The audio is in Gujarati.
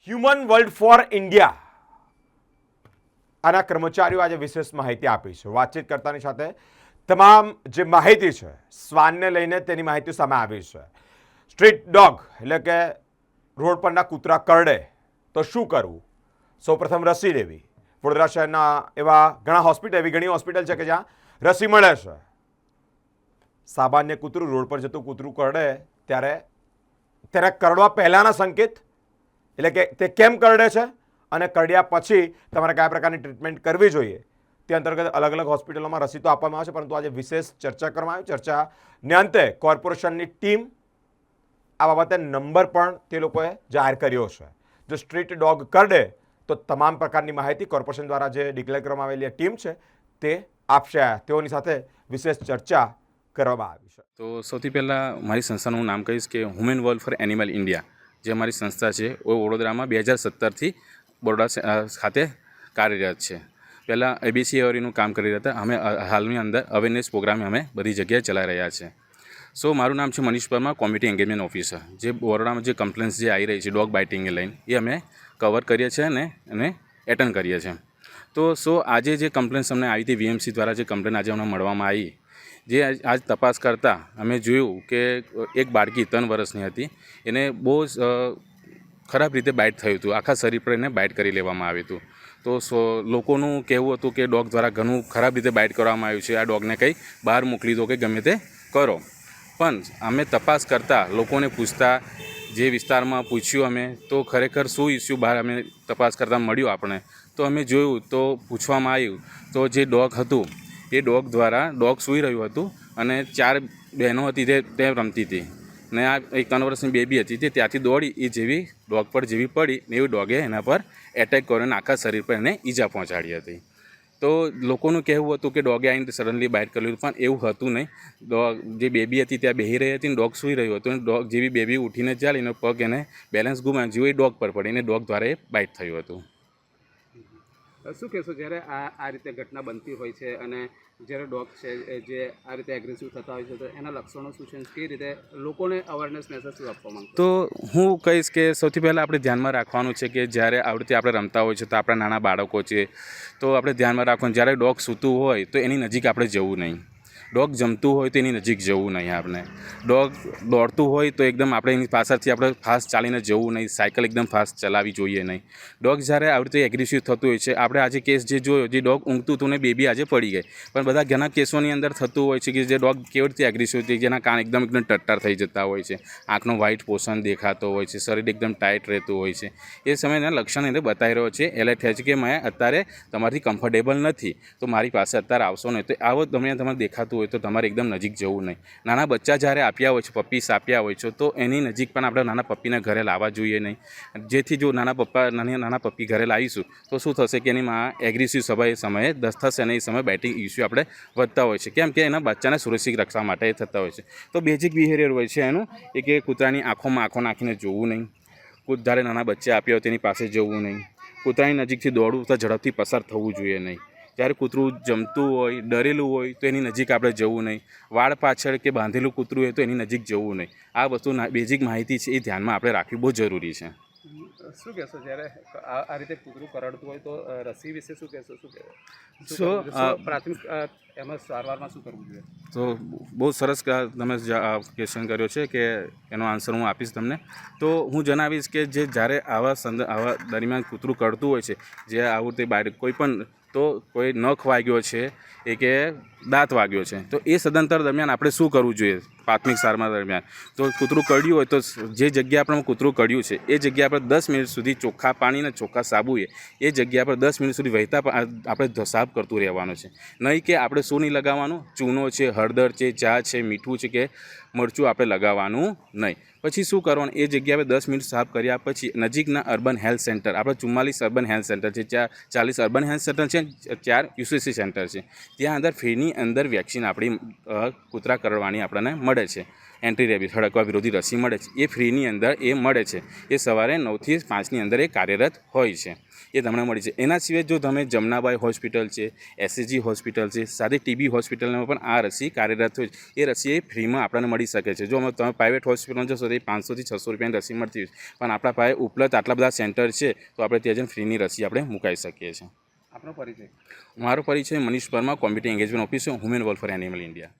હ્યુમન વર્લ્ડ ફોર ઇન્ડિયા આના કર્મચારીઓ આજે વિશેષ માહિતી આપી છે. વાતચીત કરતાની સાથે તમામ જે માહિતી છે શ્વાનને લઈને તેની માહિતી સામે આવી છે. સ્ટ્રીટ ડોગ એટલે કે રોડ પરના કૂતરા કરડે તો શું કરવું? સૌપ્રથમ રસી લેવી. વડોદરા શહેરના એવા ઘણી હોસ્પિટલ છે કે જ્યાં રસી મળે છે. સામાન્ય કૂતરું રોડ પર જતું કૂતરું કરડે ત્યારે તેને કરડવા પહેલાંના સંકેત એટલે કે તે કેમ કરડે છે અને કરડ્યા પછી તમારે કયા પ્રકારની ટ્રીટમેન્ટ કરવી જોઈએ તે અંતર્ગત અલગ અલગ હોસ્પિટલોમાં રસી તો આપવામાં આવે છે, પરંતુ આજે વિશેષ ચર્ચા કરવામાં આવી. ચર્ચાને અંતે કોર્પોરેશનની ટીમ આ બાબતે નંબર પણ તે લોકોએ જાહેર કર્યો છે. જો સ્ટ્રીટ ડોગ કરડે તો તમામ પ્રકારની માહિતી કોર્પોરેશન દ્વારા જે ડિક્લેર કરવામાં આવેલી ટીમ છે તે આપશે. તેઓની સાથે વિશેષ ચર્ચા કરવામાં આવી છે. તો સૌથી પહેલાં મારી સંસ્થાનું હું નામ કહીશ કે human world for animal India, જે અમારી સંસ્થા છે એ વડોદરામાં 2017થી બરોડા ખાતે કાર્યરત છે. પહેલાં ABCORનું કામ કરી રહ્યા હતા. અમે હાલની અંદર અવેરનેસ પ્રોગ્રામ અમે બધી જગ્યાએ ચલાવી રહ્યા છે. મારું નામ છે Manish Parmar, community engagement officer. જે બરોડામાં જે કમ્પ્લેન્ટ્સ જે આવી રહી છે ડોગ બાઇટિંગને લઈને એ અમે કવર કરીએ છીએ અને એને એટેન્ડ કરીએ છીએ. તો આજે જે કમ્પ્લેન્ટ્સ અમને આવી હતી VMC દ્વારા, જે કમ્પ્લેન આજે અમને મળવામાં આવી, જે આજ તપાસ કરતાં અમે જોયું કે એક બાળકી 3 વર્ષની હતી, એને બહુ ખરાબ રીતે બાઇટ થયું હતું. આખા શરીર પર એને બાઇટ કરી લેવામાં આવ્યું હતું. તો લોકોનું કહેવું હતું કે ડોગ દ્વારા ઘણું ખરાબ રીતે બાઇટ કરવામાં આવ્યું છે, આ ડોગને કંઈ બહાર મોકલી દો કે ગમે તે કરો. પણ અમે તપાસ કરતાં લોકોને પૂછતા, જે વિસ્તારમાં પૂછ્યું અમે, તો ખરેખર શું ઇસ્યુ બહાર અમે તપાસ કરતાં મળ્યું આપણે, તો અમે જોયું તો પૂછવામાં આવ્યું તો જે ડોગ હતું એ ડોગ દ્વારા ડોગ સૂઈ રહ્યું હતું અને 4 બહેનો હતી તે રમતી હતી ને આ 1 વર્ષની બેબી હતી તે ત્યાંથી દોડી એ જેવી ડોગ પર જેવી પડી ને એવી ડોગે એના પર એટેક કર્યો અને આખા શરીર પર એને ઈજા પહોંચાડી હતી. તો લોકોનું કહેવું હતું કે ડોગે આવીને સડનલી બાઇટ કરેલું, પણ એવું હતું નહીં. ડોગ જે બેબી હતી ત્યાં બેસી રહી હતી ને ડોગ સૂઈ રહ્યું હતું અને ડોગ જેવી બેબી ઉઠીને ચાલીને પગ એને બેલેન્સ ગુમાવ્યું, જેવું એ ડોગ પર પડીને ડોગ દ્વારા એ બાઇટ થયું હતું. શું કહેશો જ્યારે આ રીતે ઘટના બનતી હોય છે અને જ્યારે ડોગ છે જે આ રીતે એગ્રેસિવ થતા હોય છે તો એના લક્ષણો શું છે, કઈ રીતે લોકોને અવેરનેસ મેસેજ શું આપવા માંગો? તો હું કહીશ કે સૌથી પહેલાં આપણે ધ્યાનમાં રાખવાનું છે કે જ્યારે આવી રીતે આપણે રમતા હોય છે તો આપણા નાના બાળકો છે તો આપણે ધ્યાનમાં રાખવાનું, જ્યારે ડોગ સૂતું હોય તો એની નજીક આપણે જવું નહીં. ડોગ જમતું હોય તો એની નજીક જવું નહીં. આપણે ડોગ દોડતું હોય તો એકદમ આપણે એની પાછળથી આપણે ફાસ્ટ ચાલીને જવું નહીં. સાયકલ એકદમ ફાસ્ટ ચલાવવી જોઈએ નહીં. ડોગ જ્યારે આવી રીતે એગ્રેસિવ થતું હોય છે, આપણે આજે કેસ જે જોયો, જે ડોગ ઊંઘતું હતું ને બેબી આજે પડી ગઈ, પણ બધા ઘણા કેસોની અંદર થતું હોય છે કે જે ડોગ કેવી રીતે એગ્રેસિવ થઈ, જેના કાન એકદમ ટટ્ટાર થઈ જતા હોય છે, આંખનો વ્હાઇટ પોર્શન દેખાતો હોય છે, શરીર એકદમ ટાઈટ રહેતું હોય છે. એ સમયના લક્ષણ એને બતાવી રહ્યો છે, એલર્ટ થાય છે કે મેં અત્યારે તમારાથી કમ્ફર્ટેબલ નથી, તો મારી પાસે અત્યારે આવશો નહીં. તો આવો તમારે દેખાતું હોય તો તમારે એકદમ નજીક જવું નહીં. નાના બચ્ચા જ્યારે આપ્યા હોય છે, પપ્પીસ આપ્યા હોય છે, તો એની નજીક પણ આપણે નાના પપ્પીને ઘરે લાવવા જોઈએ નહીં. જેથી જો નાના પપ્પી ઘરે લાવીશું તો શું થશે કે એની માં એગ્રેસિવ સમયે થશે અને એ સમયે બેટિંગ ઇસ્યુ આપણે વધતા હોય છે, કેમ કે એના બચ્ચાને સુરક્ષિત રક્ષા માટે એ થતા હોય છે. તો બેઝિક બિહેવિયર હોય છે એનું એ કે કૂતરાની આંખોમાં આંખો નાખીને જોવું નહીં. જ્યારે નાના બચ્ચા આપ્યા હોય તેની પાસે જવું નહીં. કૂતરાની નજીકથી દોડવું તો ઝડપથી પસાર થવું જોઈએ નહીં. જ્યારે કૂતરું જમતું હોય, ડરેલું હોય તો એની નજીક આપણે જવું નહીં. વાળ પાછળ કે બાંધેલું કૂતરું હોય તો એની નજીક જવું નહીં. આ વસ્તુ બેઝિક માહિતી છે એ ધ્યાનમાં આપણે રાખવી બહુ જરૂરી છે. શું કહેશો જ્યારે આ રીતે કૂતરું કરડતું હોય તો રસી વિશે શું કહેશો? પ્રાથમિક એમાં સારવારમાં શું કરવું જોઈએ? તો બહુ સરસ તમે ક્વેશ્ચન કર્યો છે કે એનો આન્સર હું આપીશ તમને. તો હું જણાવીશ કે જે જ્યારે આવા દરમિયાન કૂતરું કરડતું હોય છે, જે આવું તે બાળક કોઈ પણ, તો કોઈ નખ વાગ્યો છે એ કે દાંત વાગ્યો છે, તો એ સદંતર દરમિયાન આપણે શું કરવું જોઈએ? પ્રાથમિક સારવાર દરમિયાન તો કૂતરું કરડ્યું હોય તો જે જગ્યા પર કૂતરું કરડ્યું છે એ જગ્યા પર 10 મિનિટ સુધી ચોખ્ખા પાણી અને ચોખ્ખા સાબુએ એ જગ્યા પર 10 મિનિટ સુધી વહેતા આપણે સાફ કરતું રહેવાનું છે. નહીં કે આપણે શું નહીં લગાવવાનું, ચૂનો છે, હળદર છે, ચા છે, મીઠું છે કે મરચું આપણે લગાવવાનું નહીં. પછી શું કરવાનું, એ જગ્યા પર 10 મિનિટ સાફ કર્યા પછી નજીકના અર્બન હેલ્થ સેન્ટર, આપણે 44 અર્બન હેલ્થ સેન્ટર છે, 40 અર્બન હેલ્થ સેન્ટર છે, 4 UCC સેન્ટર છે, ત્યાં અંદર ફ્રીની અંદર વેક્સિન આપણી કૂતરા કરડવાની આપણને મળે મળે છે, એન્ટી રેબીઝ હડકવા વિરોધી રસી મળે છે, એ ફ્રીની અંદર એ મળે છે. એ સવારે 9 થી 5ની અંદર એ કાર્યરત હોય છે, એ તમને મળી છે. એના સિવાય જો તમે જમનાબાઈ હોસ્પિટલ છે, એસએસજી હોસ્પિટલ છે, સાથે ટીબી હોસ્પિટલમાં પણ આ રસી કાર્યરત હોય છે. એ રસી એ ફ્રીમાં આપણને મળી શકે છે. જો તમે પ્રાઇવેટ હોસ્પિટલમાં જશો તો એ 500 થી 600 રૂપિયાની રસી મળતી હોય છે, પણ આપણા પાસે ઉપલબ્ધ આટલા બધા સેન્ટર છે તો આપણે ત્યાં જઈને ફ્રીની રસી આપણે મુકાઈ શકીએ છીએ. આપનો પરિચય? મારો પરિચય Manish Parmar, community engagement officer, human welfare animal India.